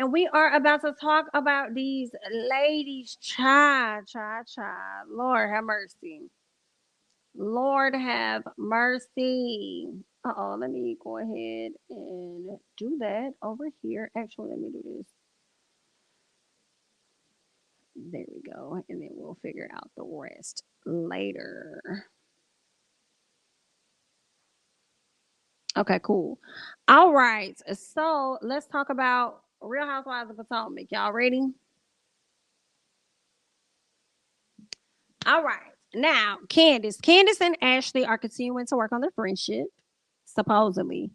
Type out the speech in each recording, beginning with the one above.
And we are about to talk about these ladies. Lord have mercy. Lord have mercy. Let me go ahead and do that over here. Actually, let me do this. There we go. And then we'll figure out the rest later. Okay, cool. All right. So let's talk about Real Housewives of Potomac. Y'all ready? All right. Now, Candiace and Ashley are continuing to work on their friendship, supposedly.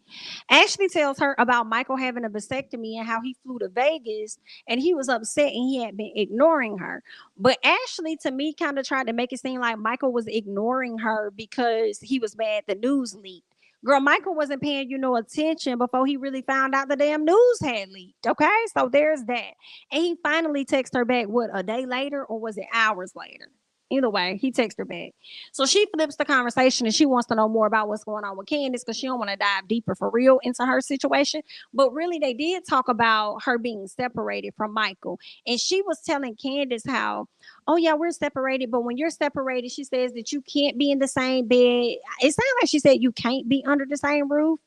Ashley tells her about Michael having a vasectomy and how he flew to Vegas and he was upset and he had been ignoring her. But Ashley, to me, kind of tried to make it seem like Michael was ignoring her because he was mad the news leaked. Girl, Michael wasn't paying you no attention before he really found out the damn news had leaked. Okay, so there's that. And he finally texted her back, what, a day later or was it hours later? Either way, he texts her back. So she flips the conversation and she wants to know more about what's going on with Candiace because she don't want to dive deeper for real into her situation. But really, they did talk about her being separated from Michael. And she was telling Candiace how, oh yeah, we're separated. But when you're separated, she says that you can't be in the same bed. It sounds like she said you can't be under the same roof.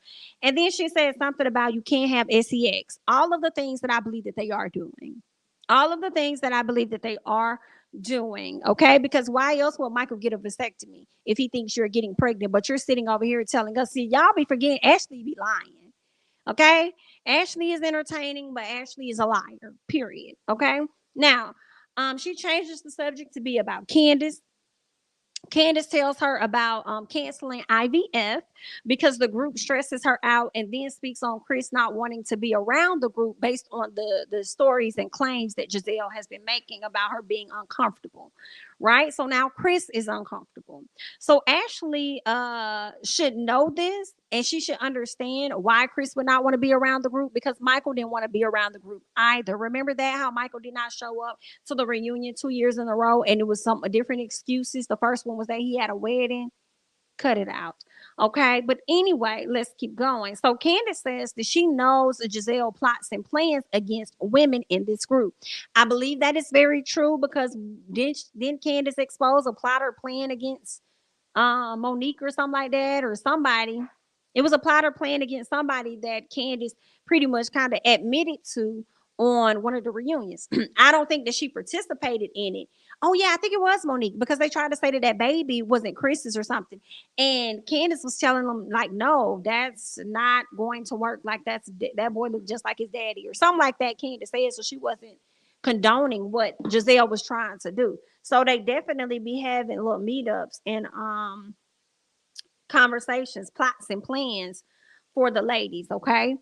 And then she said something about you can't have sex. All of the things that I believe that they are doing. All of the things that I believe that they are doing, okay? Because why else will Michael get a vasectomy if he thinks you're getting pregnant? But you're sitting over here telling us, see, y'all be forgetting Ashley be lying, okay? Ashley is entertaining, but Ashley is a liar, period, okay? Now, she changes the subject to be about Candiace. Candiace tells her about canceling IVF because the group stresses her out, and then speaks on Chris not wanting to be around the group based on the stories and claims that Giselle has been making about her being uncomfortable. Right. So now Chris is uncomfortable. So Ashley should know this, and she should understand why Chris would not want to be around the group because Michael didn't want to be around the group either. Remember that how Michael did not show up to the reunion 2 years in a row, and it was some different excuses. The first one was that he had a wedding. Cut it out. Okay. But anyway, let's keep going. So Candiace says that she knows that Giselle plots and plans against women in this group. I believe that is very true because didn't Candiace expose a plotter plan against Monique or something like that or somebody? It was a plotter plan against somebody that Candiace pretty much kind of admitted to on one of the reunions. I don't think that she participated in it. Oh yeah, I think it was Monique because they tried to say that that baby wasn't Chris's or something, and Candiace was telling them like, no, that's not going to work. Like that boy looked just like his daddy or something like that. Candiace said so she wasn't condoning what Giselle was trying to do. So they definitely be having little meetups and conversations, plots and plans for the ladies. Okay.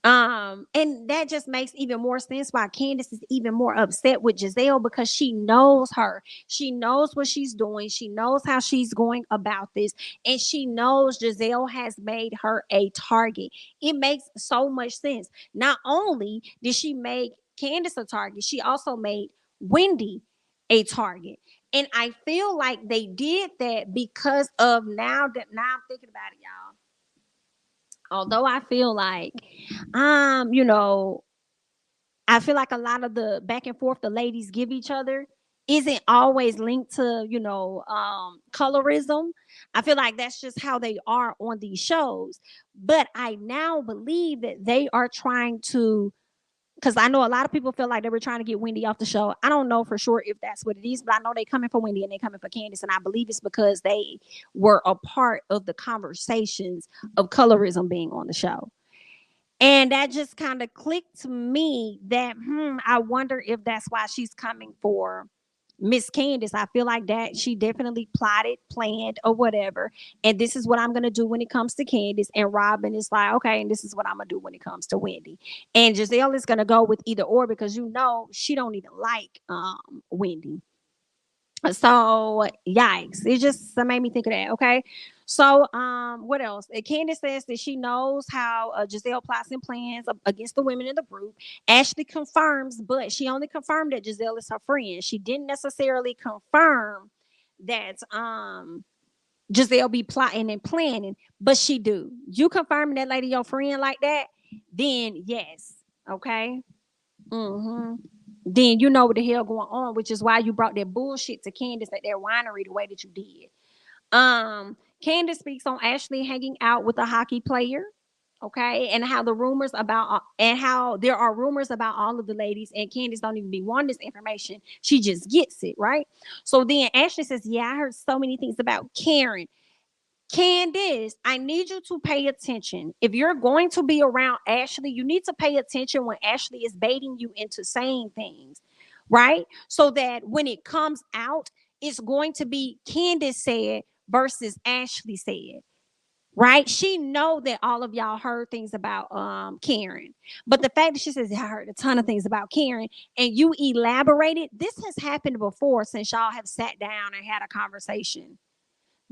And that just makes even more sense why Candiace is even more upset with Giselle because she knows her. She knows what she's doing. She knows how she's going about this. And she knows Giselle has made her a target. It makes so much sense. Not only did she make Candiace a target, she also made Wendy a target. And I feel like they did that because of now I'm thinking about it, y'all. Although I feel like you know, I feel like a lot of the back and forth the ladies give each other isn't always linked to, colorism. I feel like that's just how they are on these shows. But I now believe that they are trying to, because I know a lot of people feel like they were trying to get Wendy off the show. I don't know for sure if that's what it is, but I know they coming for Wendy and they coming for Candiace, and I believe it's because they were a part of the conversations of colorism being on the show. And that just kind of clicked to me that, I wonder if that's why she's coming for Miss Candiace. I feel like that she definitely plotted, planned, or whatever. And this is what I'm going to do when it comes to Candiace. And Robin is like, okay, and this is what I'm going to do when it comes to Wendy. And Giselle is going to go with either or because, she don't even like Wendy. So yikes. It just made me think of that. Okay. So what else? Candiace says that she knows how Giselle plots and plans against the women in the group. Ashley confirms, but she only confirmed that Giselle is her friend. She didn't necessarily confirm that Giselle be plotting and planning, but she do. You confirming that lady your friend like that, then yes. Okay. Mm-hmm. Then you know what the hell going on, which is why you brought that bullshit to Candiace at their winery the way that you did. Candiace speaks on Ashley hanging out with a hockey player, okay, and how the rumors about and how there are rumors about all of the ladies, and Candiace don't even be wanting this information. She just gets it, right? So then Ashley says, "Yeah, I heard so many things about Karen." Candiace, I need you to pay attention. If you're going to be around Ashley, you need to pay attention when Ashley is baiting you into saying things, right? So that when it comes out, it's going to be Candiace said versus Ashley said, right? She know that all of y'all heard things about Karen, but the fact that she says I heard a ton of things about Karen and you elaborated, this has happened before since y'all have sat down and had a conversation.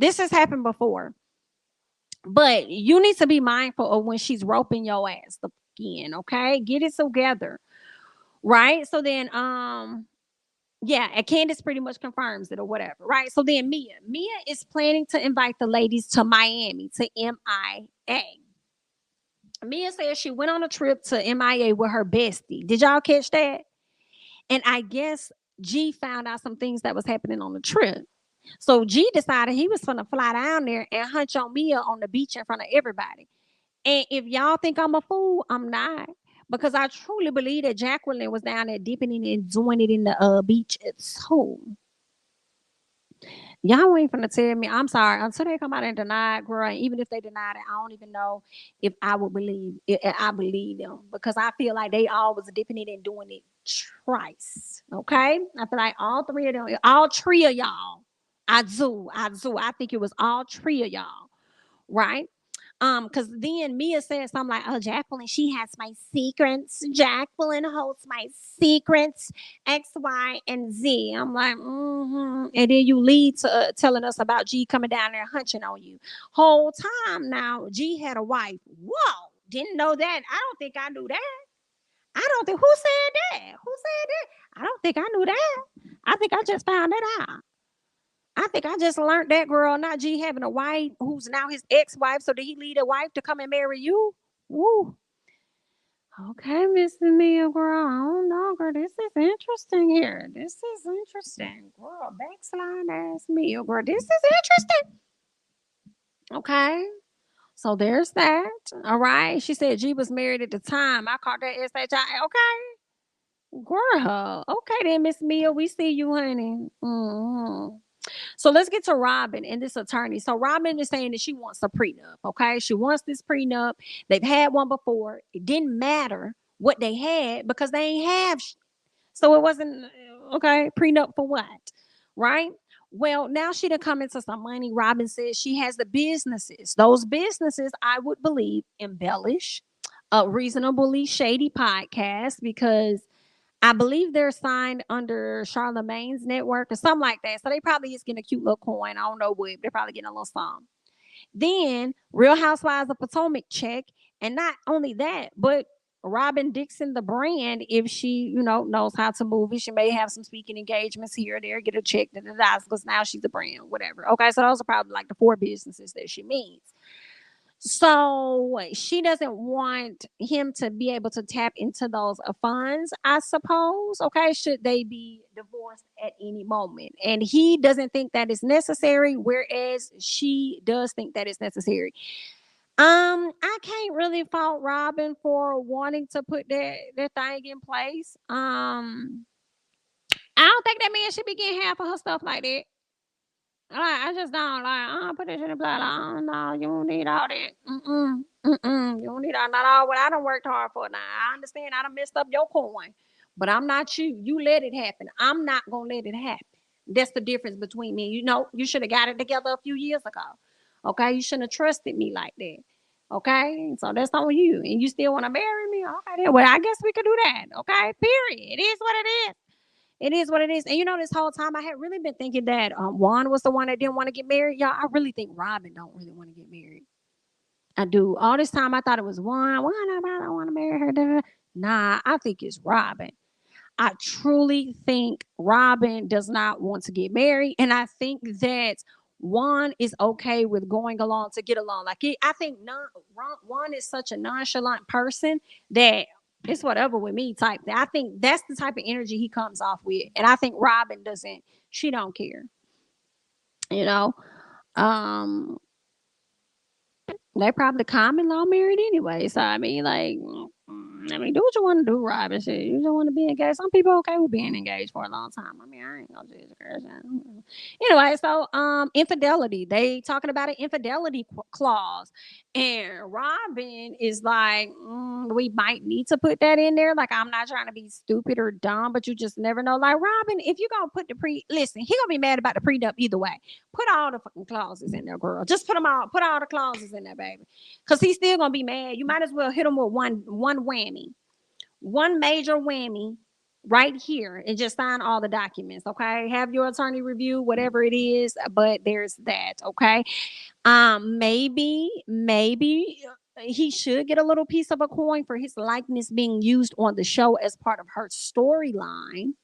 This has happened before. But you need to be mindful of when she's roping your ass again, okay? Get it together. Right? So then yeah, and Candiace pretty much confirms it or whatever, right? So then Mia is planning to invite the ladies to Miami to MIA. Mia says she went on a trip to MIA with her bestie. Did y'all catch that? And I guess G found out some things that was happening on the trip. So G decided he was gonna fly down there and hunch on Mia on the beach in front of everybody. And if y'all think I'm a fool, I'm not. Because I truly believe that Jacqueline was down there dipping in and doing it in the beach too. Y'all ain't finna tell me. I'm sorry. Until they come out and deny it, girl, and even if they denied it, I don't even know if I would believe it. I believe them because I feel like they all was dipping it and doing it twice. Okay? I feel like all three of them, all three of y'all. I do. I do. I think it was all three of y'all. Right? Because then Mia said something like, "Oh, Jacqueline, she has my secrets. Jacqueline holds my secrets, X, Y, and Z." I'm like, mm-hmm. And then you lead to telling us about G coming down there hunching on you. Whole time now, G had a wife. Whoa, didn't know that. I don't think I knew that. I don't think who said that. Who said that? I don't think I knew that. I think I just found that out. I think I just learned that, girl, not G having a wife who's now his ex-wife. So did he lead a wife to come and marry you? Woo. Okay, Miss Mia, girl. I don't know, girl. This is interesting here. This is interesting. Girl, backslide ass Mia, girl. This is interesting. Okay. So there's that. All right. She said G was married at the time. I called that SHI. Okay. Girl. Okay then, Miss Mia. We see you, honey. Mm-hmm. So let's get to Robin and this attorney. So Robin is saying that she wants a prenup. Okay. She wants this prenup. They've had one before. It didn't matter what they had because they ain't have. So it wasn't okay. Prenup for what? Right. Well, now she done come into some money. Robin says she has the businesses. Those businesses, I would believe, embellish a reasonably shady podcast because I believe they're signed under Charlemagne's network or something like that. So they probably is getting a cute little coin. I don't know what. They're probably getting a little song. Then Real Housewives of Potomac check. And not only that, but Robin Dixon, the brand, if she, knows how to move it, she may have some speaking engagements here or there, get a check, because now she's a brand, whatever. Okay, so those are probably like the four businesses that she means. So she doesn't want him to be able to tap into those funds, I suppose. Okay, should they be divorced at any moment? And he doesn't think that is necessary, whereas she does think that is necessary. I can't really fault Robin for wanting to put that thing in place. I don't think that man should be getting half of her stuff like that. I just don't put this in the blood. No, you don't need all that. You don't need all not all what I done worked hard for. Now I understand I done messed up your coin, but I'm not you. You let it happen. I'm not gonna let it happen. That's the difference between me. You should have got it together a few years ago. Okay, you shouldn't have trusted me like that. Okay, so that's on you, and you still want to marry me? Okay, then, well, I guess we could do that. Okay, period. It is what it is. It is what it is. And this whole time I had really been thinking that Juan was the one that didn't want to get married. Y'all, I really think Robin don't really want to get married. I do. All this time I thought it was Juan. Juan, I don't want to marry her. Nah, I think it's Robin. I truly think Robin does not want to get married. And I think that Juan is okay with going along to get along. I think Juan is such a nonchalant person that It's whatever with me type thing. I think that's the type of energy he comes off with. And I think Robin doesn't, she don't care. You know? Um, they probably common law married anyway. So I mean, like, I mean, do what you want to do, Robin. Shit, you don't want to be engaged. Some people okay with being engaged for a long time. I mean, I ain't gonna judge a person. Anyway, so infidelity. They talking about an infidelity clause, and Robin is like, we might need to put that in there. Like, I'm not trying to be stupid or dumb, but you just never know. Like, Robin, if you gonna put listen, he gonna be mad about the prenup either way. Put all the fucking clauses in there, girl. Just put them all. Put all the clauses in there, baby. Cause he's still gonna be mad. You might as well hit him with one whammy, one major whammy right here, and just sign all the documents. Okay, have your attorney review whatever it is, but there's that. Okay, maybe he should get a little piece of a coin for his likeness being used on the show as part of her storyline,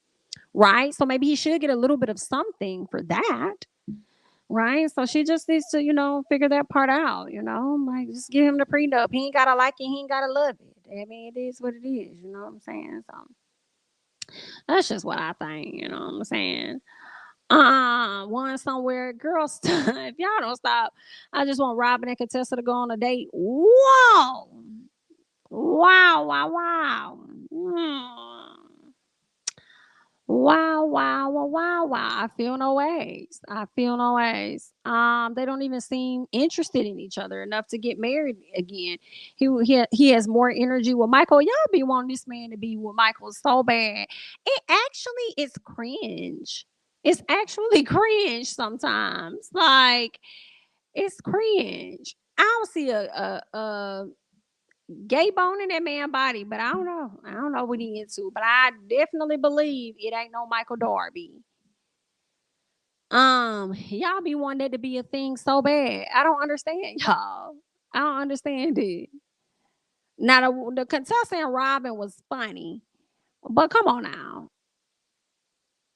right? So maybe he should get a little bit of something for that. Right. So she just needs to, figure that part out, like just give him the prenup. He ain't gotta like it, he ain't gotta love it. I mean, it is what it is, you know what I'm saying? So that's just what I think, you know what I'm saying? One somewhere, girls, if y'all don't stop, I just want Robin and Contessa to go on a date. Whoa! Wow, wow, wow. Wow, wow, wow, wow, wow. I feel no ways. I feel no ways. They don't even seem interested in each other enough to get married again. He has more energy with Michael. Y'all be wanting this man to be with Michael so bad. It actually is cringe. It's actually cringe sometimes. Like, it's cringe. I don't see a gay bone in that man body, but I don't know. I don't know what he into, but I definitely believe it ain't no Michael Darby. Y'all be wanting that to be a thing so bad. I don't understand y'all. I don't understand it. Now the contestant Robin was funny, but come on now.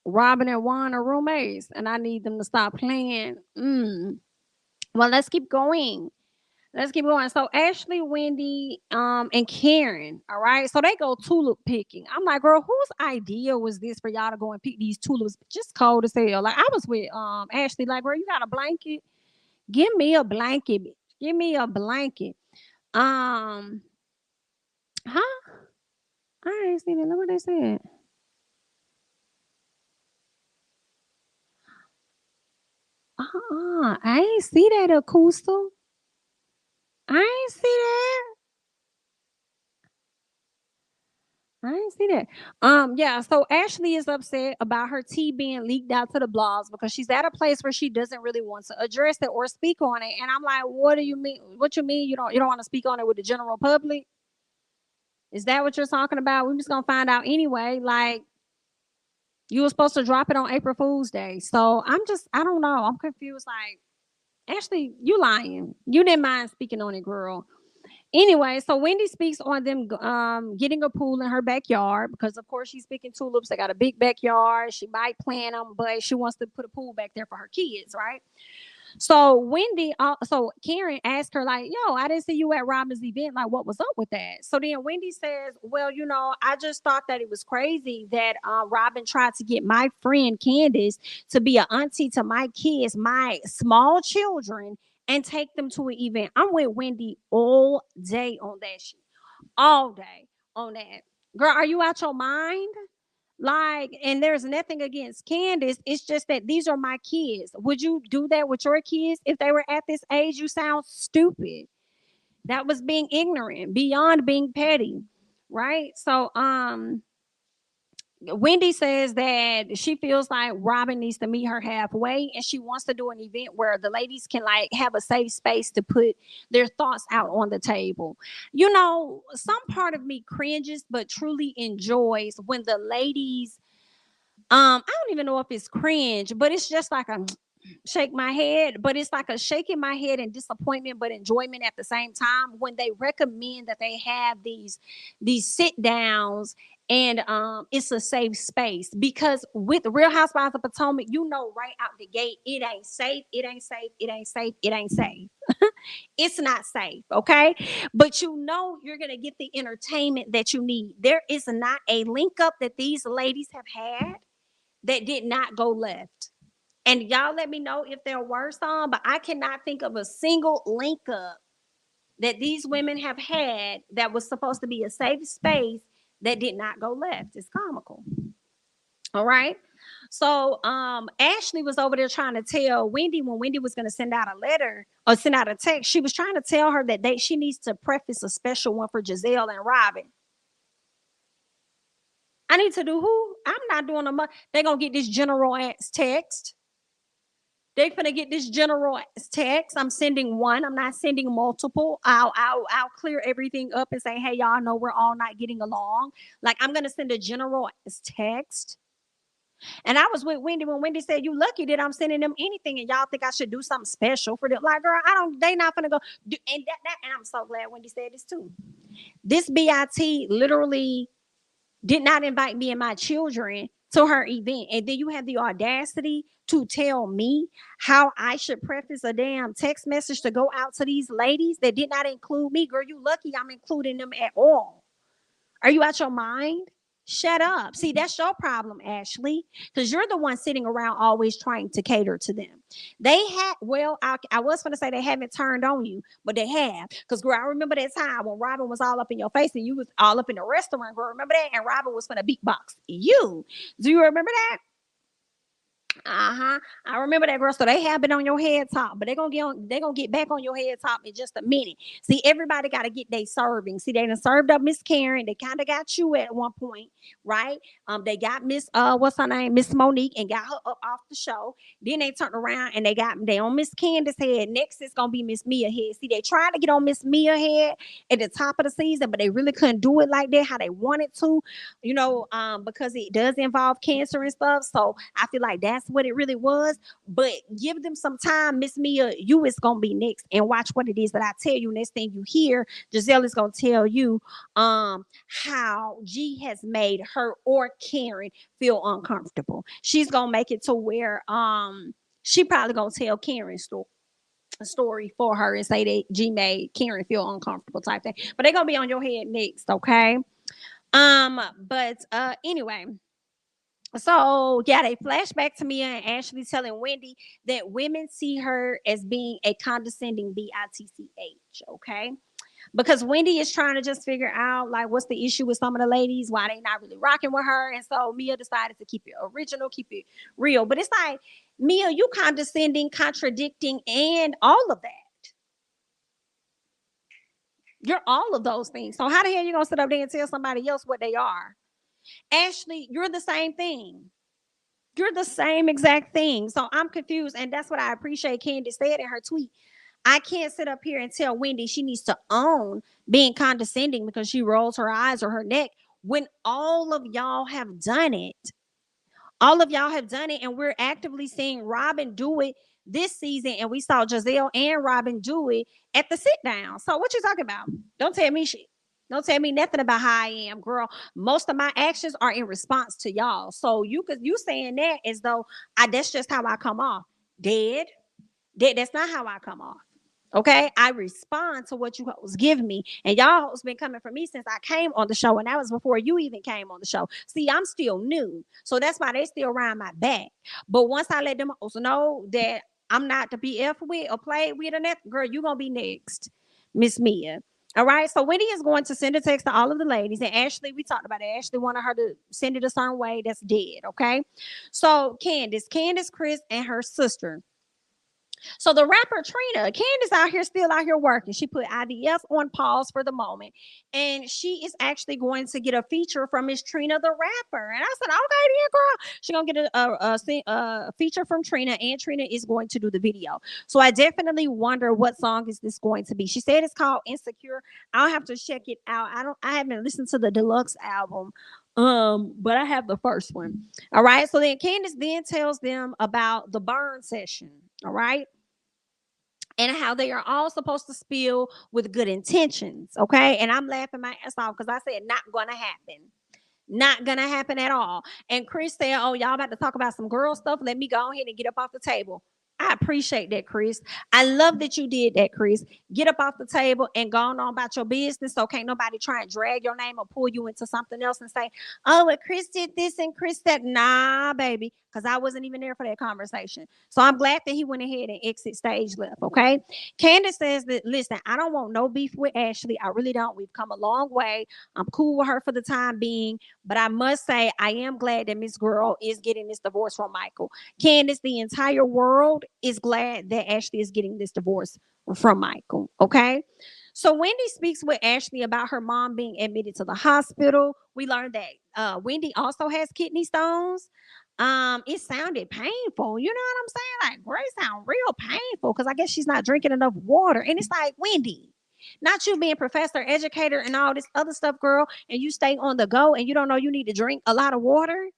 Robin and Juan are roommates, and I need them to stop playing. Well, let's keep going. Let's keep going. So Ashley, Wendy, and Karen. All right. So they go tulip picking. I'm like, girl, whose idea was this for y'all to go and pick these tulips? Just cold as hell. Like I was with Ashley, like, girl, you got a blanket? Give me a blanket. Give me a blanket. Um, huh? I ain't seen it. Look what they said. I ain't see that acoustic. I ain't see that. I didn't see that. Yeah, so Ashley is upset about her tea being leaked out to the blogs because she's at a place where she doesn't really want to address it or speak on it. And I'm like, what do you mean? What you mean you don't want to speak on it with the general public? Is that what you're talking about? We're just gonna find out anyway. Like you were supposed to drop it on April Fool's Day. So I don't know. I'm confused. Like, Ashley, you lying. You didn't mind speaking on it, girl. Anyway, so Wendy speaks on them getting a pool in her backyard because, of course, she's picking tulips. They got a big backyard. She might plant them, but she wants to put a pool back there for her kids, right? So Karen asked her, like, yo, I didn't see you at Robin's event. Like, what was up with that? So then Wendy says, well, I just thought that it was crazy that Robin tried to get my friend Candiace to be an auntie to my kids, my small children, and take them to an event. I'm with Wendy all day on that shit. All day on that. Girl, are you out your mind? Like, and there's nothing against Candiace. It's just that these are my kids. Would you do that with your kids if they were at this age? You sound stupid. That was being ignorant, beyond being petty. Right? So Wendy says that she feels like Robin needs to meet her halfway and she wants to do an event where the ladies can like have a safe space to put their thoughts out on the table. Some part of me cringes but truly enjoys when the ladies I don't even know if it's cringe, but it's just like a shake my head, but it's like a shaking my head and disappointment but enjoyment at the same time when they recommend that they have these sit downs and it's a safe space because with Real Housewives of Potomac, right out the gate, it ain't safe, it ain't safe, it ain't safe, it ain't safe. It's not safe, okay? But you know you're going to get the entertainment that you need. There is not a link up that these ladies have had that did not go left. And y'all let me know if there were some, but I cannot think of a single link up that these women have had that was supposed to be a safe space that did not go left. It's comical. All right. So Ashley was over there trying to tell Wendy when Wendy was going to send out a letter or send out a text. She was trying to tell her that she needs to preface a special one for Giselle and Robin. I need to do who? I'm not doing a much. They're going to get this general ass text. They're going to get this general ass text. I'm sending one. I'm not sending multiple. I'll clear everything up and say, hey, y'all know we're all not getting along. Like, I'm going to send a general ass text. And I was with Wendy when Wendy said, you lucky that I'm sending them anything and y'all think I should do something special for them. Like, girl, they not gonna go do, and I'm so glad Wendy said this too. This BIT literally did not invite me and my children to her event. And then you have the audacity to tell me how I should preface a damn text message to go out to these ladies that did not include me. Girl, you lucky I'm including them at all. Are you out your mind? Shut up. See, that's your problem, Ashley, because you're the one sitting around always trying to cater to them. They had, well, I was going to say they haven't turned on you, but they have. Because, girl, I remember that time when Robin was all up in your face and you was all up in the restaurant, girl. Remember that? And Robin was going to beatbox you. Do you remember that? I remember that, girl. So they have been on your head top, but they're gonna get back on your head top in just a minute. See, everybody got to get their serving. See, they done served up Miss Karen. They kind of got you at one point, right? They got Miss what's her name, Miss Monique, and got her up off the show. Then they turned around and they on Miss Candiace head. Next is gonna be Miss Mia head. See, they tried to get on Miss Mia head at the top of the season, but they really couldn't do it like that how they wanted to, because it does involve cancer and stuff. So I feel like that's what it really was. But give them some time. Miss Mia, you is gonna be next, and watch what it is that I tell you. Next thing you hear, Giselle is gonna tell you how G has made her or Karen feel uncomfortable. She's gonna make it to where she probably gonna tell Karen's story for her and say that G made Karen feel uncomfortable type thing. But they're gonna be on your head next, okay? But anyway. So yeah, they flash back to Mia and Ashley telling Wendy that women see her as being a condescending bitch, okay? Because Wendy is trying to just figure out like what's the issue with some of the ladies, why they not really rocking with her. And so Mia decided to keep it original, keep it real. But it's like, Mia, you condescending, contradicting, and all of that. You're all of those things. So how the hell you gonna sit up there and tell somebody else what they are? Ashley, you're the same thing. You're the same exact thing. So I'm confused. And that's what I appreciate Candiace said in her tweet. I can't sit up here and tell Wendy she needs to own being condescending because she rolls her eyes or her neck when all of y'all have done it. All of y'all have done it, and we're actively seeing Robin do it this season, and we saw Giselle and Robin do it at the sit down. So what you talking about? Don't tell me shit. Don't tell me nothing about how I am, girl. Most of my actions are in response to y'all. So you saying that as though that's just how I come off. Dead. That's not how I come off. Okay, I respond to what you hoes give me, and y'all has been coming for me since I came on the show, and that was before you even came on the show. See, I'm still new, so that's why they still around my back. But once I let them also know that I'm not to be effed with or played with or nothing, girl, you gonna be next, Miss Mia. All right, so Wendy is going to send a text to all of the ladies, and Ashley, we talked about it. Ashley wanted her to send it a certain way. That's dead. Okay, so Candiace, Chris, and her sister. So the rapper Trina, Candiace out here still out here working. She put IVF on pause for the moment, and she is actually going to get a feature from Miss Trina the rapper. And I said, okay, then, girl, she's gonna get a feature from Trina, and Trina is going to do the video. So I definitely wonder what song is this going to be. She said it's called Insecure. I'll have to check it out. I haven't listened to the deluxe album. But I have the first one. All right. So then Candiace then tells them about the burn session. All right. And how they are all supposed to spill with good intentions. Okay. And I'm laughing my ass off because I said not gonna happen. Not gonna happen at all. And Chris said, oh, y'all about to talk about some girl stuff. Let me go ahead and get up off the table. I I appreciate that, Chris. I love that you did that, Chris. Get up off the table and go on about your business. So can't nobody try and drag your name or pull you into something else and say, oh, well, Chris did this and Chris said, nah, baby, because I wasn't even there for that conversation. So I'm glad that he went ahead and exit stage left. Okay. Candiace says that, listen, I don't want no beef with Ashley. I really don't. We've come a long way. I'm cool with her for the time being. But I must say, I am glad that Miss Girl is getting this divorce from Michael. Candiace, the entire world is glad that Ashley is getting this divorce from Michael. Okay. So Wendy speaks with Ashley about her mom being admitted to the hospital. We learned that Wendy also has kidney stones. It sounded painful. You know what I'm saying? Like, Grace sound real painful because I guess she's not drinking enough water. And it's like, Wendy, not you being professor, educator, and all this other stuff, girl, and you stay on the go and you don't know you need to drink a lot of water.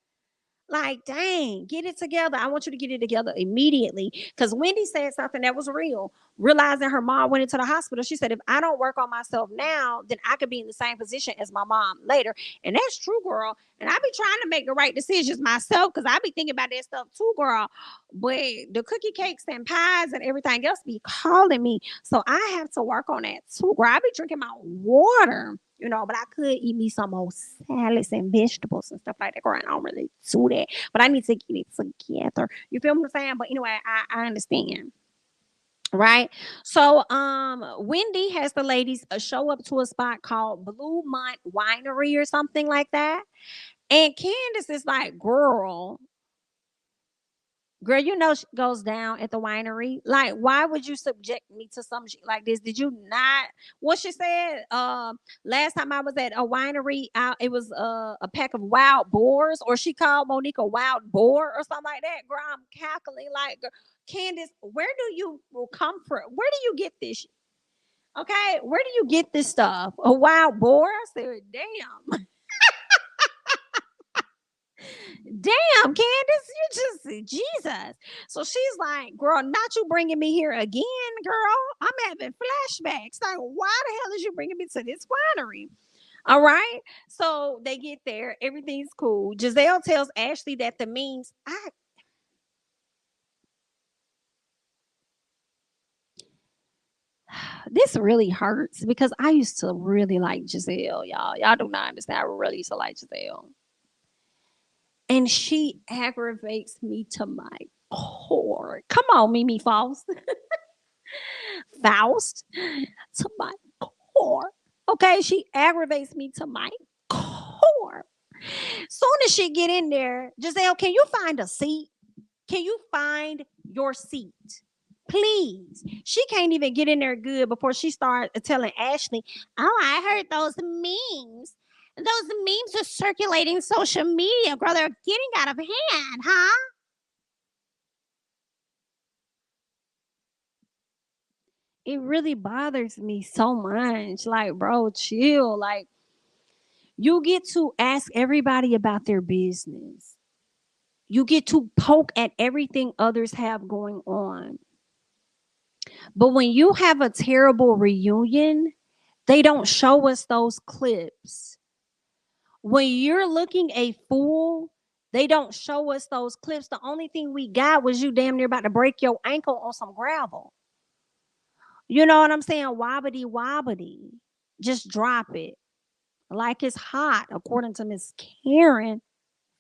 Like, dang, get it together. I want you to get it together immediately. Because Wendy said something that was real. Realizing her mom went into the hospital, she said, if I don't work on myself now, then I could be in the same position as my mom later. And that's true, girl. And I be trying to make the right decisions myself because I be thinking about that stuff too, girl. But the cookie cakes and pies and everything else be calling me. So I have to work on that too, girl. I be drinking my water. But I could eat me some old salads and vegetables and stuff like that. Girl, I don't really do that. But I need to get it together. You feel what I'm saying? But anyway, I understand. Right. So Wendy has the ladies show up to a spot called Blue Mont Winery or something like that. And Candiace is like, girl, she goes down at the winery. Like, why would you subject me to some shit like this? Did you not? What she said, last time I was at a winery, it was a pack of wild boars, or she called Monique a wild boar or something like that. Girl, I'm cackling like, Candiace, where do you come from? Where do you get this? Okay, where do you get this stuff? A wild boar? I said, damn. Damn, Candiace, you just Jesus. So she's like, girl, not you bringing me here again, girl. I'm having flashbacks. Like, why the hell is you bringing me to this winery? All right. So they get there. Everything's cool. Giselle tells Ashley that the means this really hurts because I used to really like Giselle, y'all. Y'all do not understand. I really used to like Giselle. And she aggravates me to my core. Come on, Mimi Faust. Faust to my core. Okay, she aggravates me to my core. Soon as she get in there, Giselle, can you find a seat? Can you find your seat? Please. She can't even get in there good before she starts telling Ashley, oh, I heard those memes. Those memes are circulating social media, girl. They're getting out of hand, huh? It really bothers me so much. Like, bro, chill. Like, you get to ask everybody about their business. You get to poke at everything others have going on. But when you have a terrible reunion, they don't show us those clips. When you're looking a fool, they don't show us those clips. The only thing we got was you damn near about to break your ankle on some gravel. You know what I'm saying? Wobbity wobbity. Just drop it. Like it's hot, according to Miss Karen.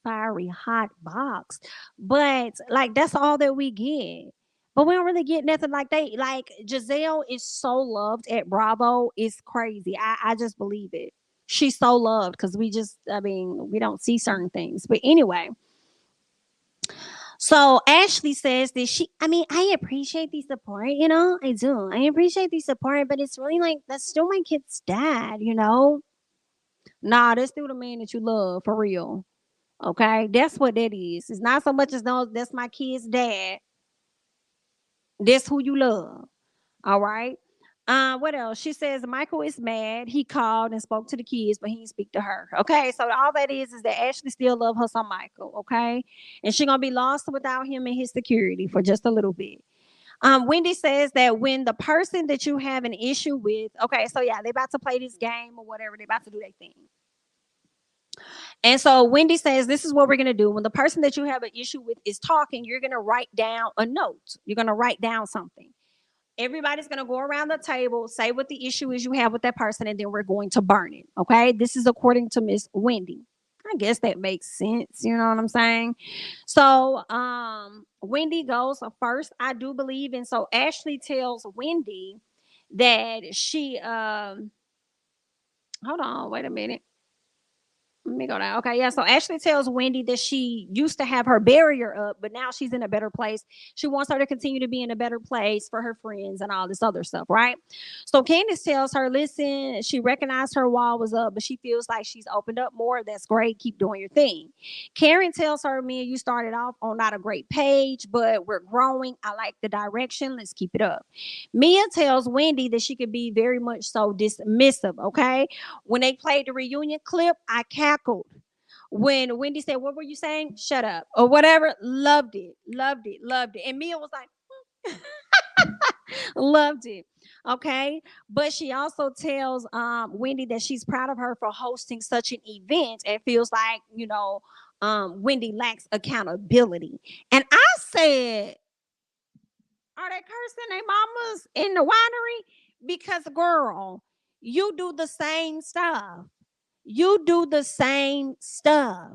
Fiery hot box. But like that's all that we get. But we don't really get nothing like they like Giselle is so loved at Bravo. It's crazy. I just believe it. She's so loved because we don't see certain things. But anyway, so Ashley says that I appreciate the support, I do. I appreciate the support, but it's really like that's still my kid's dad. Nah, that's still the man that you love for real. Okay, that's what that is. It's not so much as though that's my kid's dad. That's who you love. All right. What else? She says Michael is mad. He called and spoke to the kids, but he didn't speak to her. Okay, so all that is that Ashley still love her son Michael. Okay, and she gonna be lost without him and his security for just a little bit. Wendy says that when the person that you have an issue with, okay, so yeah, they about to play this game or whatever, they about to do their thing. And so Wendy says, this is what we're going to do. When the person that you have an issue with is talking, you're going to write down a note. You're going to write down something. Everybody's going to go around the table, say what the issue is you have with that person, and then we're going to burn it. Okay. This is according to Miss Wendy. I guess that makes sense. You know what I'm saying? So, Wendy goes first, I do believe. And so Ashley tells Wendy that she, hold on, wait a minute. Let me go down. Okay, yeah. So Ashley tells Wendy that she used to have her barrier up, but now she's in a better place. She wants her to continue to be in a better place for her friends and all this other stuff, right? So Candiace tells her, listen, she recognized her wall was up, but she feels like she's opened up more. That's great. Keep doing your thing. Karen tells her, me and you started off on not a great page, but we're growing. I like the direction. Let's keep it up. Mia tells Wendy that she could be very much so dismissive, okay? When they played the reunion clip, I cackled. When Wendy said, what were you saying? Shut up. Or whatever. Loved it. Loved it. Loved it. And Mia was like, loved it. Okay. But she also tells Wendy that she's proud of her for hosting such an event and feels like, Wendy lacks accountability. And I said, are they cursing their mamas in the winery? Because, girl, you do the same stuff. You do the same stuff.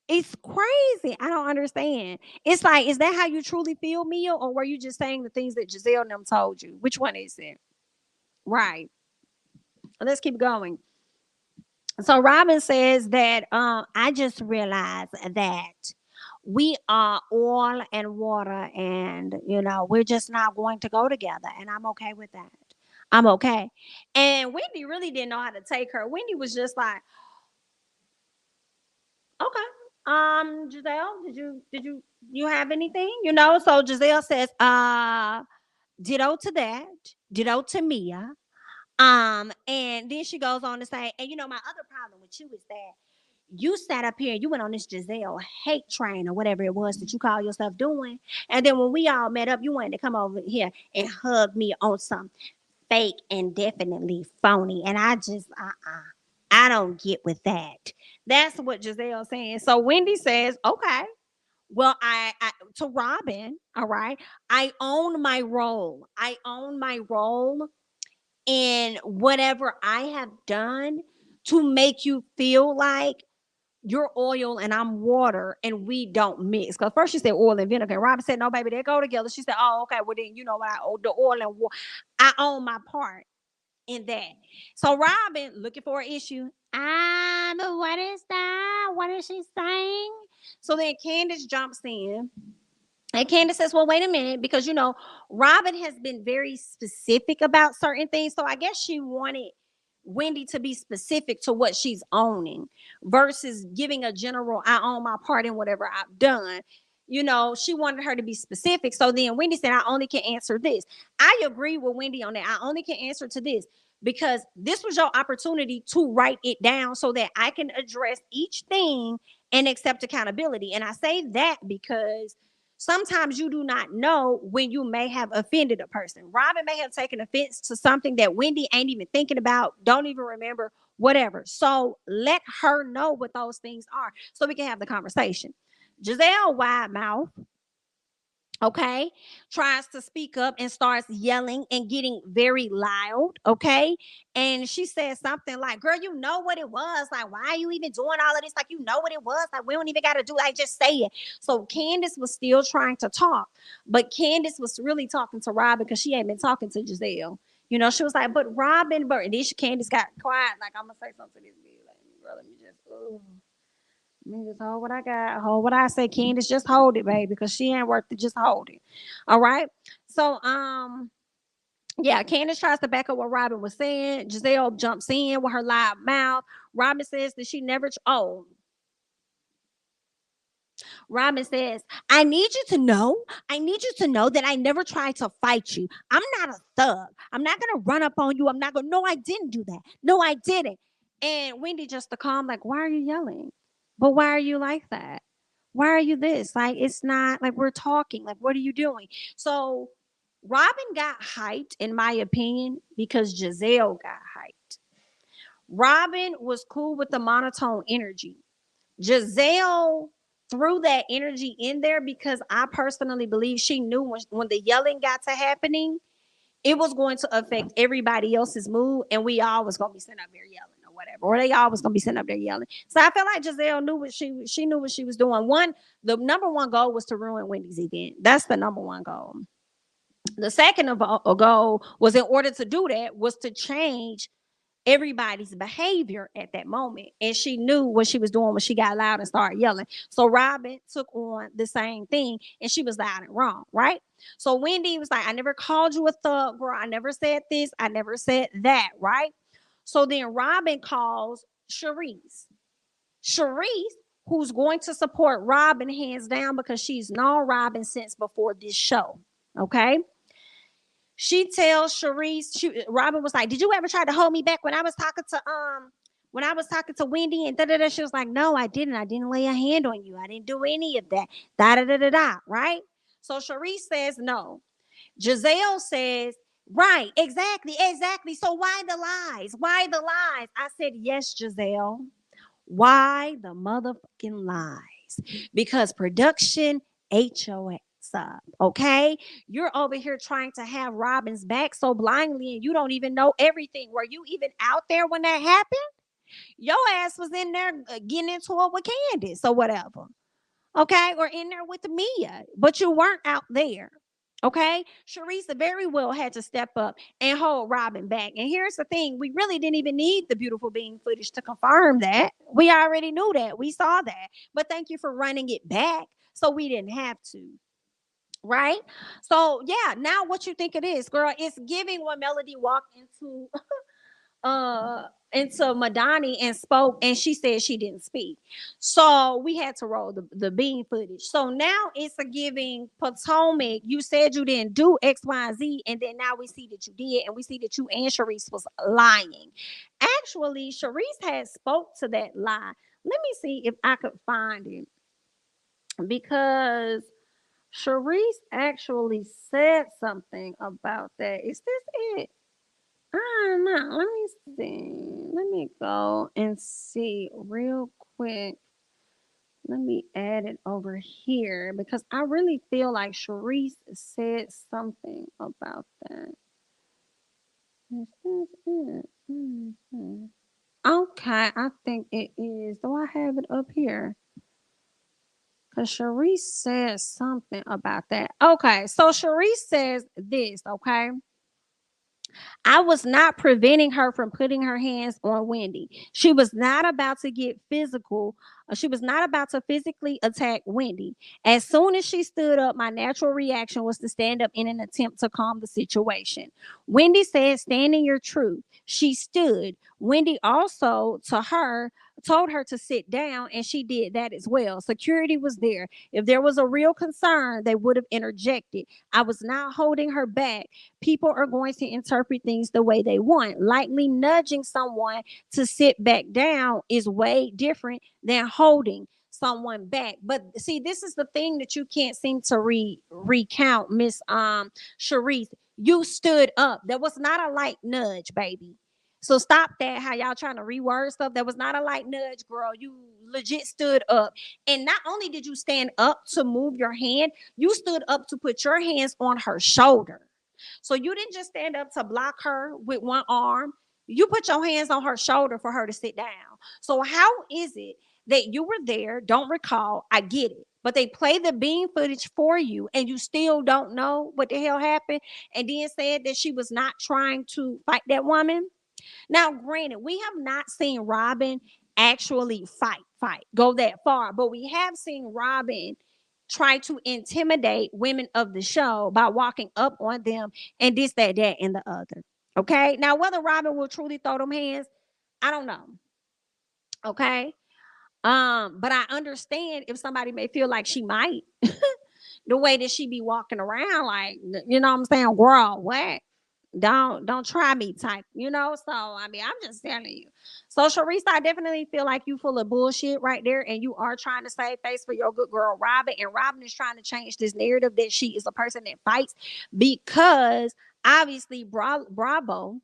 It's crazy. I don't understand. It's like, is that how you truly feel, Mia? Or were you just saying the things that Giselle and them told you? Which one is it? Right. Let's keep going. So Robin says that I just realized that we are oil and water, and we're just not going to go together. And I'm okay with that. I'm okay. And Wendy really didn't know how to take her. Wendy was just like, okay. Giselle, did you have anything? So Giselle says, ditto to that, ditto to Mia. And then she goes on to say, and my other problem with you is that you sat up here and you went on this Giselle hate train or whatever it was that you call yourself doing. And then when we all met up, you wanted to come over here and hug me on some fake and definitely phony. And I just, I don't get with that. That's what Giselle's saying. So Wendy says, okay, well, I to Robin, all right, I own my role. I own my role in whatever I have done to make you feel like you're oil and I'm water and we don't mix. Because first she said oil and vinegar. And Robin said, no, baby, they go together. She said, oh, okay, well then you know what? The oil and water. I own my part in that. So Robin looking for an issue. What is that? What is she saying? So then Candiace jumps in. And Candiace says, well, wait a minute, because Robin has been very specific about certain things. So I guess she wanted Wendy to be specific to what she's owning versus giving a general, I own my part in whatever I've done. She wanted her to be specific. So then Wendy said, I only can answer this. I agree with Wendy on that. I only can answer to this because this was your opportunity to write it down so that I can address each thing and accept accountability. And I say that because sometimes you do not know when you may have offended a person. Robin may have taken offense to something that Wendy ain't even thinking about, don't even remember, whatever. So let her know what those things are so we can have the conversation. Giselle, wide mouth, okay, tries to speak up and starts yelling and getting very loud, okay? And she says something like, girl, you know what it was. Like, why are you even doing all of this? Like, you know what it was. Like, we don't even got to do, like, just say it. So Candiace was still trying to talk, but Candiace was really talking to Robin because she ain't been talking to Giselle. She was like, but Robin, and then Candiace got quiet. Like, I'm going to say something to this bitch. Like, let me just, let me just hold what I got. Hold what I say, Candiace. Just hold it, baby, because she ain't worth it. Just hold it. All right. So, yeah, Candiace tries to back up what Robin was saying. Giselle jumps in with her loud mouth. Robin says that she never. Robin says, I need you to know that I never tried to fight you. I'm not a thug. I'm not going to run up on you. I'm not going to, no, I didn't do that. No, I didn't. And Wendy just to calm, like, why are you yelling? But why are you like that? Why are you this? Like, it's not like we're talking. Like, what are you doing? So Robin got hyped, in my opinion, because Giselle got hyped. Robin was cool with the monotone energy. Giselle threw that energy in there because I personally believe she knew when the yelling got to happening, it was going to affect everybody else's mood, and we all was gonna be sitting up there yelling or whatever, or they all was gonna be sitting up there yelling. So I feel like Giselle knew what she knew what she was doing. The number one goal was to ruin Wendy's event. That's the number one goal. The second goal was, in order to do that, was to change everybody's behavior at that moment. And she knew what she was doing when she got loud and started yelling. So Robin took on the same thing, and she was loud and wrong, right? So Wendy was like, I never called you a thug, girl. I never said this. I never said that, right? So then Robin calls Charisse. Charisse, who's going to support Robin hands down because she's known Robin since before this show. Okay. She tells Charisse, Robin was like, did you ever try to hold me back when I was talking to Wendy and da-da-da? She was like, no, I didn't. I didn't lay a hand on you. I didn't do any of that. Da-da-da-da-da, right? So Charisse says no. Giselle says, right, exactly. So why the lies? Why the lies? I said, yes, Giselle. Why the motherfucking lies? Because production ate your ass up, okay? You're over here trying to have Robin's back so blindly, and you don't even know everything. Were you even out there when that happened? Your ass was in there getting into it with Candiace or whatever, okay? Or in there with Mia, but you weren't out there. Okay, Charisse very well had to step up and hold Robin back. And here's the thing: we really didn't even need the beautiful being footage to confirm that. We already knew that. We saw that. But thank you for running it back so we didn't have to. Right? So yeah, now what you think it is, girl? It's giving when Melody walked into Madani and spoke, and she said she didn't speak. So we had to roll the bean footage. So now it's a giving Potomac. You said you didn't do X, Y, and Z, and then now we see that you did, and we see that you and Charisse was lying. Actually, Charisse had spoke to that lie. Let me see if I could find it, because Charisse actually said something about that. Is this it? I don't know. Let me see. Let me go and see real quick. Let me add it over here because I really feel like Charisse said something about that. Is this it? Okay, I think it is. Do I have it up here? Because Charisse said something about that. Okay, so Charisse says this, okay? I was not preventing her from putting her hands on Wendy. She was not about to get physical. She was not about to physically attack Wendy. As soon as she stood up, my natural reaction was to stand up in an attempt to calm the situation. Wendy said, stand in your truth. She stood. Wendy also, told her to sit down, and she did that as well. Security was there. If there was a real concern, they would have interjected. I was not holding her back. People are going to interpret things the way they want. Lightly nudging someone to sit back down is way different than holding someone back. But see, this is the thing that you can't seem to recount, Miss Charisse. You stood up. There was not a light nudge, baby. So stop that. How y'all trying to reword stuff? That was not a light nudge, girl. You legit stood up. And not only did you stand up to move your hand, you stood up to put your hands on her shoulder. So you didn't just stand up to block her with one arm. You put your hands on her shoulder for her to sit down. So how is it that you were there, don't recall, I get it, but they play the beam footage for you and you still don't know what the hell happened, and then said that she was not trying to fight that woman? Now, granted, we have not seen Robin actually go that far, but we have seen Robin try to intimidate women of the show by walking up on them and this, that, and the other. Okay. Now, whether Robin will truly throw them hands, I don't know. Okay. But I understand if somebody may feel like she might, the way that she be walking around, like, you know what I'm saying? Girl, what? Don't try me type, so I mean, I'm just telling you. So Charisse, I definitely feel like you full of bullshit right there, and you are trying to save face for your good girl Robin, and Robin is trying to change this narrative that she is a person that fights, because obviously Bravo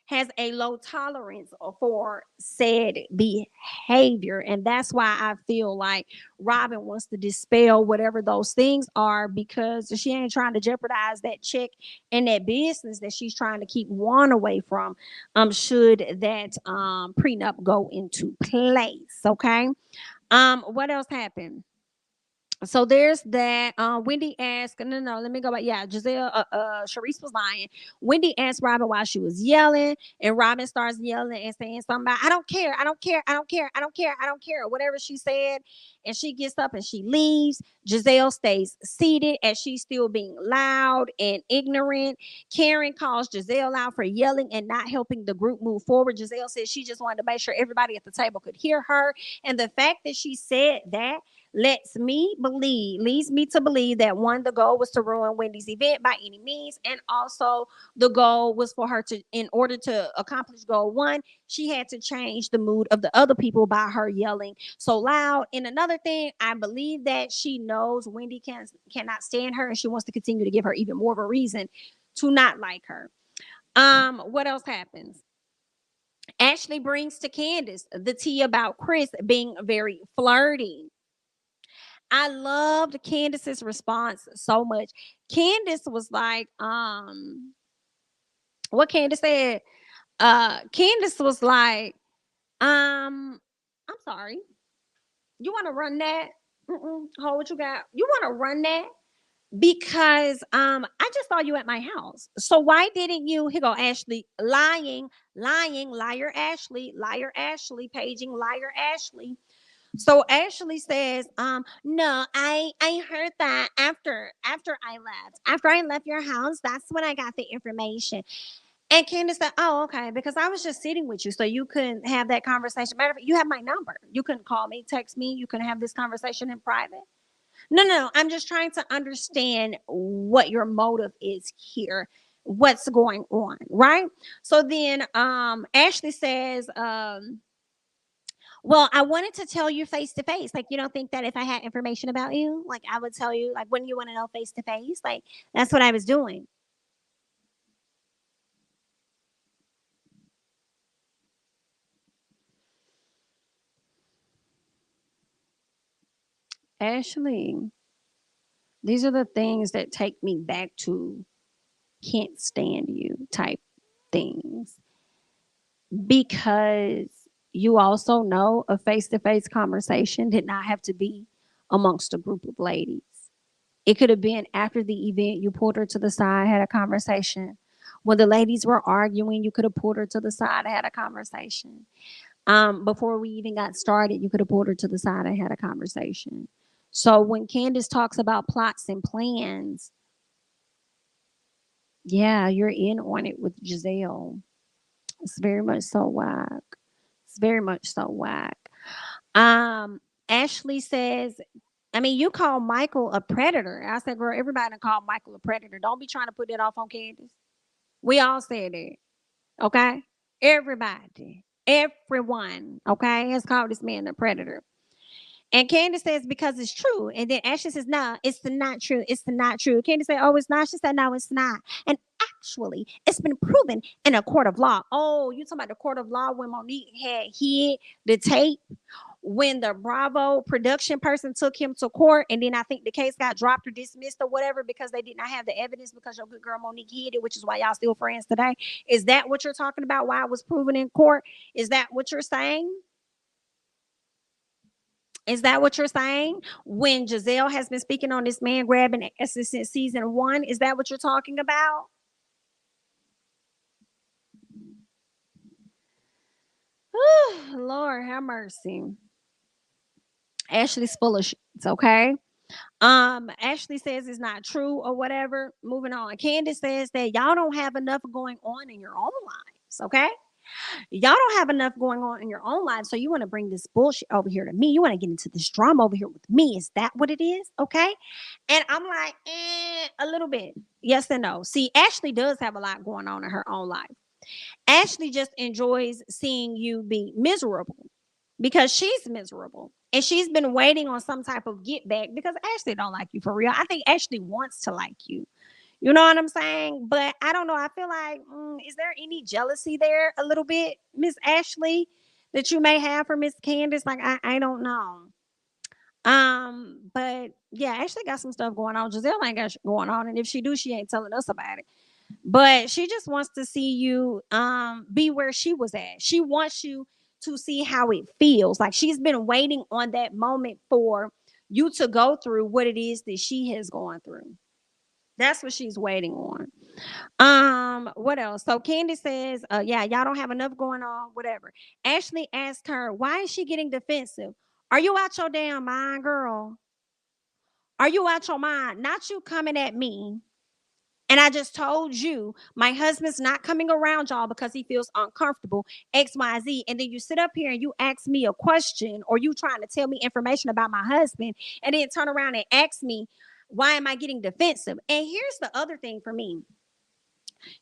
has a low tolerance for said behavior. And that's why I feel like Robin wants to dispel whatever those things are, because she ain't trying to jeopardize that check and that business that she's trying to keep Juan away from, should that prenup go into place. Okay. What else happened? So there's that. Wendy asked, no, let me go back. Yeah, Giselle, Sharice was lying. Wendy asked Robin why she was yelling, and Robin starts yelling and saying something about, I don't care, I don't care, I don't care, I don't care, I don't care, whatever she said. And she gets up and she leaves. Giselle stays seated as she's still being loud and ignorant. Karen calls Giselle out for yelling and not helping the group move forward. Giselle says she just wanted to make sure everybody at the table could hear her. And the fact that she said that leads me to believe that one, the goal was to ruin Wendy's event by any means, and also the goal was for her to, in order to accomplish goal one, she had to change the mood of the other people by her yelling so loud. And another thing, I believe that she knows Wendy cannot stand her, and she wants to continue to give her even more of a reason to not like her. What else happens? Ashley brings to Candiace the tea about Chris being very flirty. I loved Candiace's response so much. Candiace was like, what Candiace said, Candiace was like, I'm sorry. You want to run that? Hold what you got. You want to run that? Because I just saw you at my house. So why didn't you, here go Ashley, lying, liar Ashley, paging liar Ashley. So Ashley says, no, I heard that after I left your house, that's when I got the information. And Candiace said, oh, okay, because I was just sitting with you, so you couldn't have that conversation. Matter of fact, you have my number. You couldn't call me, text me. You couldn't have this conversation in private. No. I'm just trying to understand what your motive is here. What's going on, right? So then Ashley says, well, I wanted to tell you face to face. Like, you don't think that if I had information about you, like I would tell you, like, wouldn't you want to know face to face? Like, that's what I was doing. Ashley, these are the things that take me back to can't stand you type things, because you also know a face to face conversation did not have to be amongst a group of ladies. It could have been after the event, you pulled her to the side, had a conversation. When the ladies were arguing, you could have pulled her to the side and had a conversation. Before we even got started, you could have pulled her to the side and had a conversation. So when Candiace talks about plots and plans, yeah, you're in on it with Giselle. It's very much so whack. It's very much so whack. Um, Ashley says, I mean, you call Michael a predator. I said, girl, everybody called Michael a predator. Don't be trying to put that off on Candiace. We all said it. Okay? Everybody. Everyone. Okay? Has called this man a predator. And Candiace says, because it's true. And then Ashley says, no, it's not true. It's not true. Candiace said, oh, it's not. She said, no, it's not. And actually, it's been proven in a court of law. Oh, you talking about the court of law when Monique had hid the tape, when the Bravo production person took him to court, and then I think the case got dropped or dismissed or whatever because they did not have the evidence, because your good girl Monique hid it, which is why y'all still friends today. Is that what you're talking about? Why it was proven in court? Is that what you're saying? Is that what you're saying? When Giselle has been speaking on this man grabbing asses since season one, is that what you're talking about? Lord have mercy. Ashley's full of shit, okay? Ashley says it's not true or whatever. Moving on. Candiace says that y'all don't have enough going on in your own lives, okay? Y'all don't have enough going on in your own lives, so you want to bring this bullshit over here to me. You want to get into this drama over here with me. Is that what it is? Okay. And I'm like, a little bit. Yes and no. See, Ashley does have a lot going on in her own life. Ashley just enjoys seeing you be miserable because she's miserable. And she's been waiting on some type of get back, because Ashley don't like you for real. I think Ashley wants to like you. You know what I'm saying? But I don't know. I feel like, is there any jealousy there a little bit, Miss Ashley, that you may have for Miss Candiace? Like, I don't know. But yeah, Ashley got some stuff going on. Giselle ain't got going on, and if she do, she ain't telling us about it. But she just wants to see you be where she was at. She wants you to see how it feels. Like she's been waiting on that moment for you to go through what it is that she has gone through. That's what she's waiting on. What else? So Candy says, yeah, y'all don't have enough going on, whatever. Ashley asked her, why is she getting defensive? Are you out your damn mind, girl? Are you out your mind? Not you coming at me. And I just told you my husband's not coming around y'all because he feels uncomfortable, XYZ. And then you sit up here and you ask me a question, or you trying to tell me information about my husband, and then turn around and ask me, why am I getting defensive? And here's the other thing for me.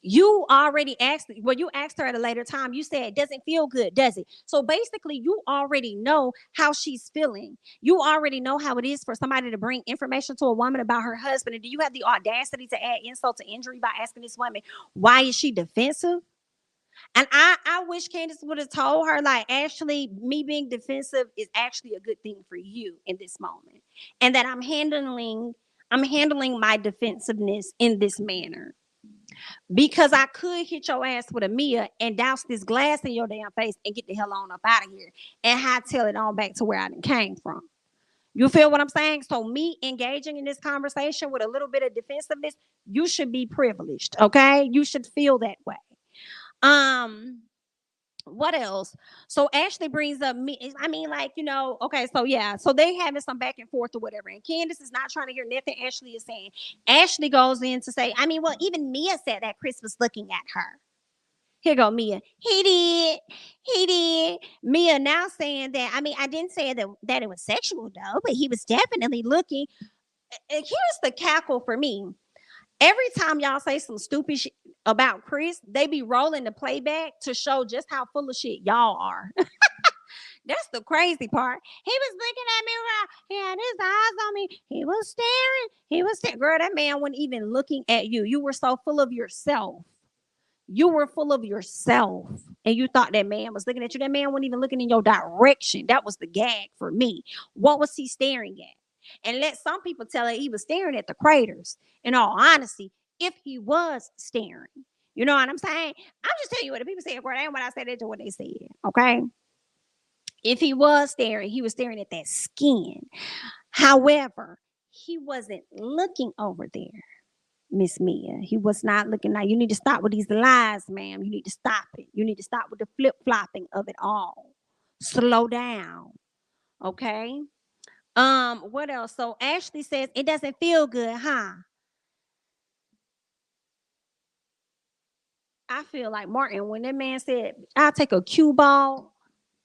You already asked, well, you asked her at a later time. You said, it doesn't feel good, does it? So basically, you already know how she's feeling. You already know how it is for somebody to bring information to a woman about her husband. And do you have the audacity to add insult to injury by asking this woman, why is she defensive? And I wish Candiace would have told her, like, actually, me being defensive is actually a good thing for you in this moment. And that I'm handling my defensiveness in this manner. Because I could hit your ass with a Mia and douse this glass in your damn face and get the hell on up out of here and hightail it on back to where I came from. You feel what I'm saying? So me engaging in this conversation with a little bit of defensiveness, you should be privileged, okay? You should feel that way. Um, what else? So Ashley brings up me. I mean, like, okay, so yeah, so they having some back and forth or whatever. And Candiace is not trying to hear nothing Ashley is saying. Ashley goes in to say, I mean, well, even Mia said that Chris was looking at her. Here go Mia. He did. He did. Mia now saying that, I mean, I didn't say that it was sexual though, but he was definitely looking. And here's the cackle for me. Every time y'all say some stupid shit about Chris, they be rolling the playback to show just how full of shit y'all are. That's the crazy part. He was looking at me. He had his eyes on me. He was staring. He was staring. Girl, that man wasn't even looking at you. You were so full of yourself. You were full of yourself. And you thought that man was looking at you. That man wasn't even looking in your direction. That was the gag for me. What was he staring at? And let some people tell it he was staring at the craters. In all honesty, if he was staring. You know what I'm saying? I'm just telling you what the people said, girl. That ain't what I said, that's what they said. Okay? If he was staring at that skin. However, he wasn't looking over there, Miss Mia. He was not looking. Now you need to stop with these lies, ma'am. You need to stop it. You need to stop with the flip-flopping of it all. Slow down. Okay? What else? So Ashley says it doesn't feel good, huh? I feel like Martin when that man said, I'll take a cue ball.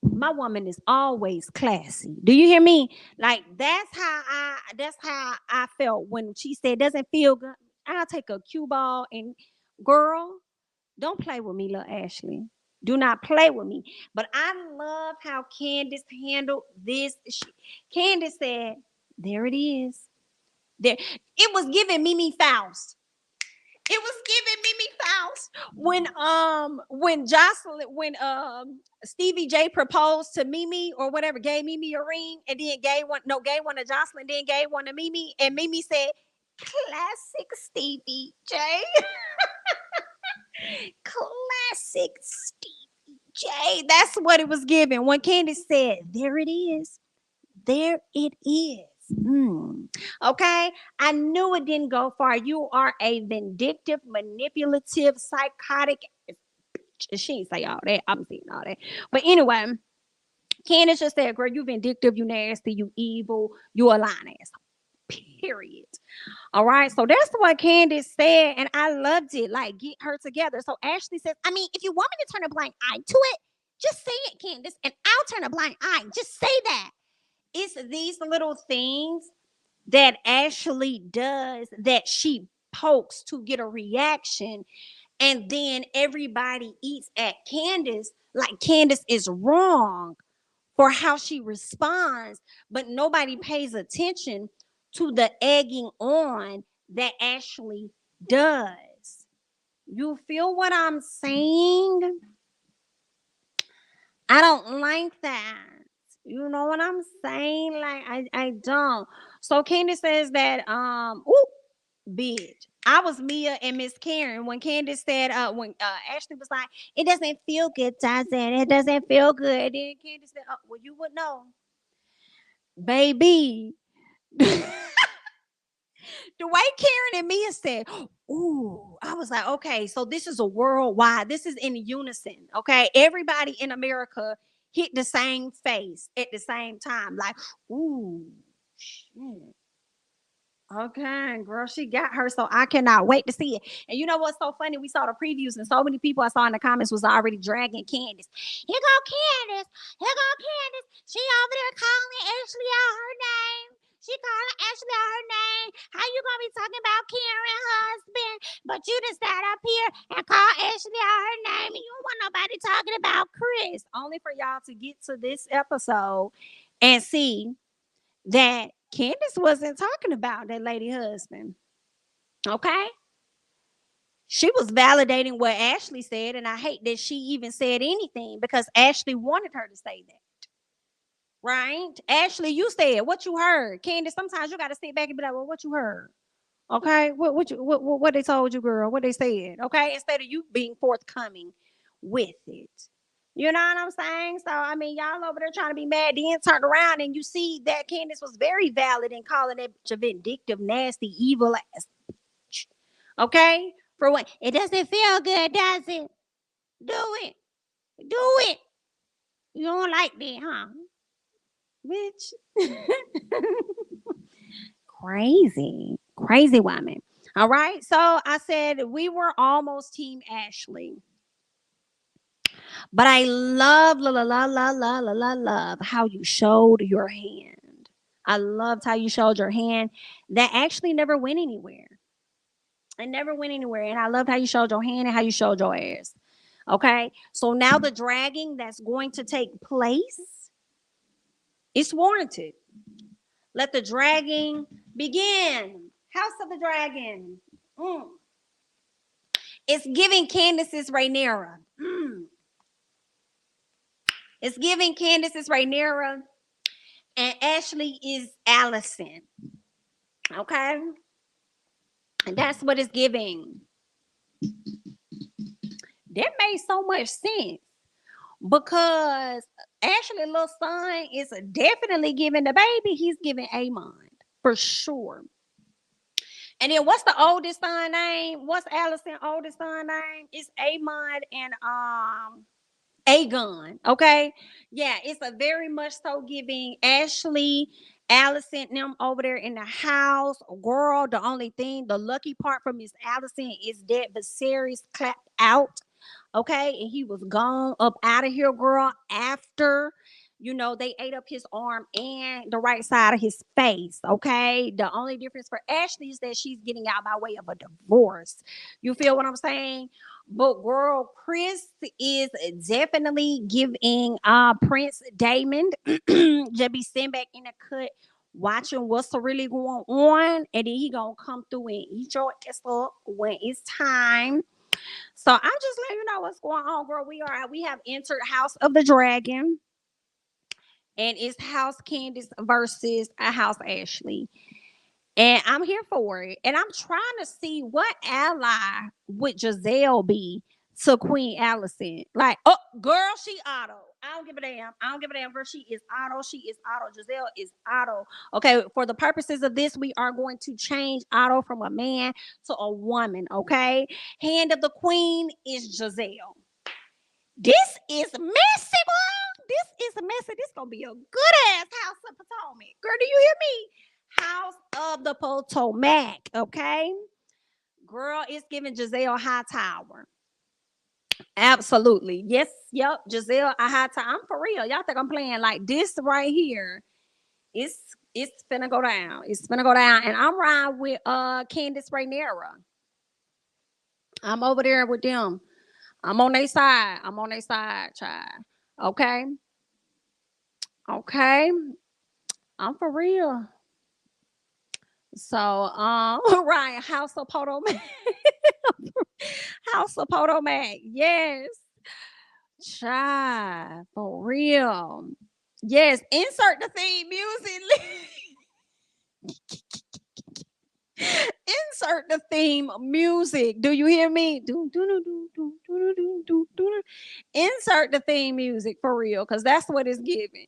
My woman is always classy. Do you hear me? Like that's how I felt when she said doesn't feel good. I'll take a cue ball and girl, don't play with me, little Ashley. Do not play with me. But I love how Candiace handled this. Candiace said, there it is. There, it was giving Mimi Faust. It was giving Mimi Faust when Jocelyn Stevie J proposed to Mimi or whatever, gave Mimi a ring and then gave one to Jocelyn, then gave one to Mimi, and Mimi said, classic Stevie J. Classic Stevie J. That's what it was giving. When Candiace said, there it is. There it is. Okay, I knew it didn't go far. You are a vindictive, manipulative, psychotic. She didn't say all that. I'm saying all that. But anyway, Candiace just said, girl, you vindictive, you nasty, you evil, you a lying ass. Period. All right. So that's what Candiace said. And I loved it. Like, get her together. So Ashley says, I mean, if you want me to turn a blind eye to it, just say it, Candiace, and I'll turn a blind eye. Just say that. It's these little things that Ashley does that she pokes to get a reaction. And then everybody eats at Candiace like Candiace is wrong for how she responds, but nobody pays attention to the egging on that Ashley does. You feel what I'm saying? I don't like that. You know what I'm saying? Like I don't. So Candiace says that ooh, bitch. I was Mia and Miss Karen when Candiace said when Ashley was like, it doesn't feel good, does it? It doesn't feel good. Then Candiace said, oh, well, you would know. Baby. The way Karen and Mia said, ooh, I was like, okay, so this is a worldwide, this is in unison. Okay. Everybody in America hit the same face at the same time. Like, ooh, shit. Okay, girl, she got her, so I cannot wait to see it. And you know what's so funny? We saw the previews, and so many people I saw in the comments was already dragging Candiace. Here go Candiace. Here go Candiace. She over there calling Ashley out her name. She calling Ashley out her name. How you gonna be talking about Karen husband? But you just sat up here and call Ashley out her name, and you don't want nobody talking about Chris. Only for y'all to get to this episode and see that Candiace wasn't talking about that lady husband. Okay. She was validating what Ashley said, and I hate that she even said anything because Ashley wanted her to say that. Right? Ashley, you said what you heard. Candiace, sometimes you got to sit back and be like, well, what you heard? Okay. What they told you, girl? What they said? Okay. Instead of you being forthcoming with it. You know what I'm saying? So, I mean, y'all over there trying to be mad, then turned around and you see that Candiace was very valid in calling that bitch a vindictive, nasty, evil ass. Okay? For what? It doesn't feel good, does it? Do it. Do it. You don't like that, huh? Bitch. Crazy. Crazy woman. All right. So I said we were almost Team Ashley. But I love how you showed your hand. I loved how you showed your hand. That actually never went anywhere. It never went anywhere. And I loved how you showed your hand and how you showed your ass. Okay. So now the dragging that's going to take place, it's warranted. Let the dragging begin. House of the Dragon. Mm. It's giving Candiace's Rhaenyra. Mm. It's giving Candiace's Rhaenyra, and Ashley is Alicent. Okay? And that's what it's giving. That made so much sense because Ashley's little son is definitely giving the baby, he's giving Amon for sure. And then what's the oldest son name? What's Alicent's oldest son name? It's Amon and Aegon. Okay. Yeah, it's a very much so giving Ashley, Alicent, them over there in the house. Girl, the only thing, the lucky part for Miss Alicent is that Viserys clapped out. Okay. And he was gone up out of here, girl, after they ate up his arm and the right side of his face. Okay. The only difference for Ashley is that she's getting out by way of a divorce. You feel what I'm saying? But girl, Chris is definitely giving Prince Damon just be sitting back in the cut watching what's really going on, and then he gonna come through and eat your ass up when it's time. So I'm just letting you know what's going on, girl. We have entered House of the Dragon, and it's House Candiace versus a House Ashley. And I'm here for it. And I'm trying to see what ally would Giselle be to Queen Alicent. Like, oh, girl, she Otto. I don't give a damn. I don't give a damn, girl. She is Otto. She is Otto. Giselle is Otto. Okay, for the purposes of this, we are going to change Otto from a man to a woman. Okay, hand of the Queen is Giselle. This is messy, boy. This is messy. This gonna be a good ass House of Potomac. Girl, do you hear me? House of the Potomac, okay? Girl, it's giving Giselle Hightower. Absolutely. Yes, yep. Giselle Hightower. I'm for real. Y'all think I'm playing like this right here? It's finna go down. It's finna go down. And I'm riding with Candiace Rhaenyra. I'm over there with them. I'm on their side. I'm on their side, child. Okay. Okay. I'm for real. So, Ryan, House of Potomac. House of Potomac. Yes. Child, for real. Yes, insert the theme music. Insert the theme music. Do you hear me? Insert the theme music for real, because that's what it's giving.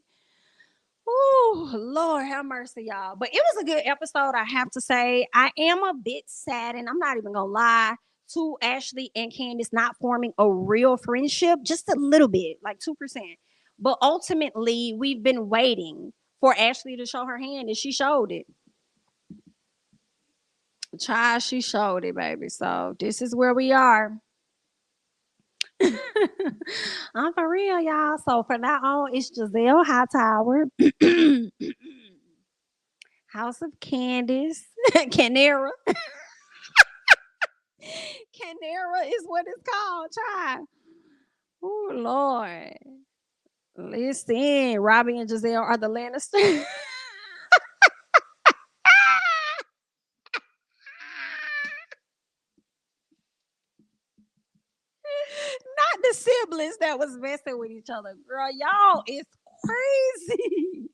Oh, Lord have mercy, y'all. But it was a good episode, I have to say. I am a bit sad, and I'm not even gonna lie, to Ashley and Candiace not forming a real friendship, just a little bit, like 2%. But ultimately, we've been waiting for Ashley to show her hand, and she showed it. Child, she showed it, baby. So this is where we are. I'm for real, y'all. So for now on, it's Giselle Hightower, House of Candiace, Canera. Canera is what it's called, child. Oh Lord. Listen, Robbie and Giselle are the Lannisters. Not the siblings that was messing with each other. Girl, y'all is crazy.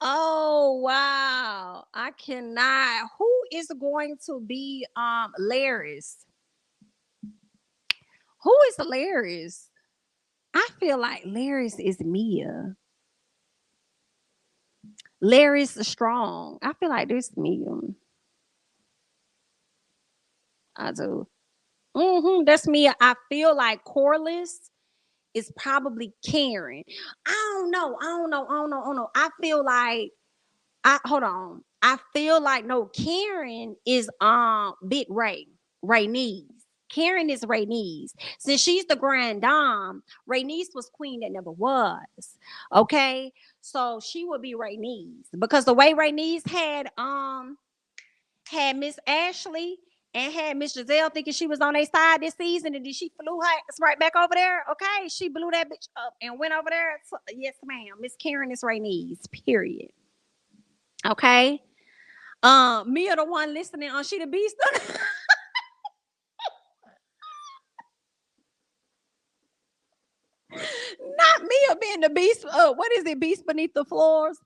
Oh wow. I cannot. Who is going to be Laris? Who is Laris? I feel like Laris is Mia. Laris Strong. I feel like this Mia. I do. That's Mia. I feel like Corliss is probably Karen. I don't know. I feel like I hold on. I feel like no, Karen is Big Rhaenys. Karen is Rhaenys. Since she's the grand dame, Rhaenys was queen that never was. Okay, so she would be Rhaenys because the way Rhaenys had Miss Ashley and had Miss Giselle thinking she was on their side this season, and then she flew her right back over there. Okay, she blew that bitch up and went over there. So, yes, ma'am. Miss Karen is Rhaenys. Period. Okay. Mia the one listening on She the Beast. Not Mia being the beast. What is it? Beast beneath the floors.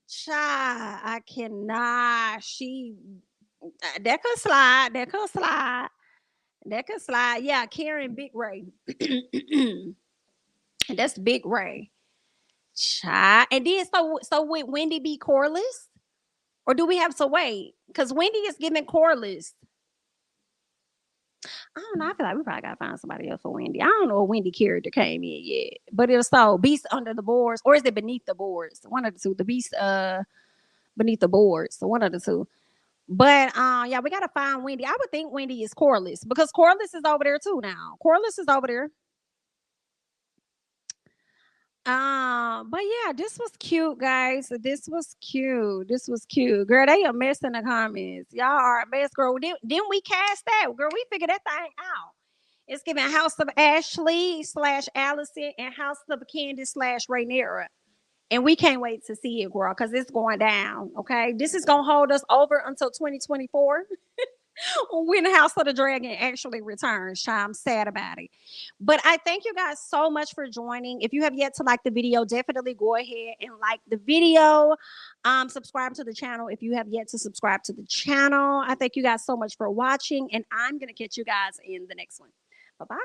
Child, I cannot. She that could slide. That could slide. That could slide. Yeah, Karen Big Ray. That's Big Ray. Child. And then so would Wendy be Corliss? Or do we have to wait? Because Wendy is giving Corliss. I don't know. I feel like we probably gotta find somebody else for Wendy. I don't know if Wendy character came in yet. But if so, Beast under the boards, or is it beneath the boards? One of the two. The Beast beneath the boards. So one of the two. But yeah, we gotta find Wendy. I would think Wendy is Corliss because Corliss is over there too now. Corliss is over there. But yeah, this was cute, guys. This was cute. This was cute. Girl, they a mess in the comments. Y'all are a mess, girl. Didn't we cast that? Girl, we figured that thing out. It's giving House of Ashley / Alicent and House of Candiace / Rhaenyra. And we can't wait to see it, girl, because it's going down. Okay. This is gonna hold us over until 2024. When House of the Dragon actually returns. I'm sad about it. But I thank you guys so much for joining. If you have yet to like the video, definitely go ahead and like the video. Subscribe to the channel if you have yet to subscribe to the channel. I thank you guys so much for watching, and I'm going to catch you guys in the next one. Bye-bye.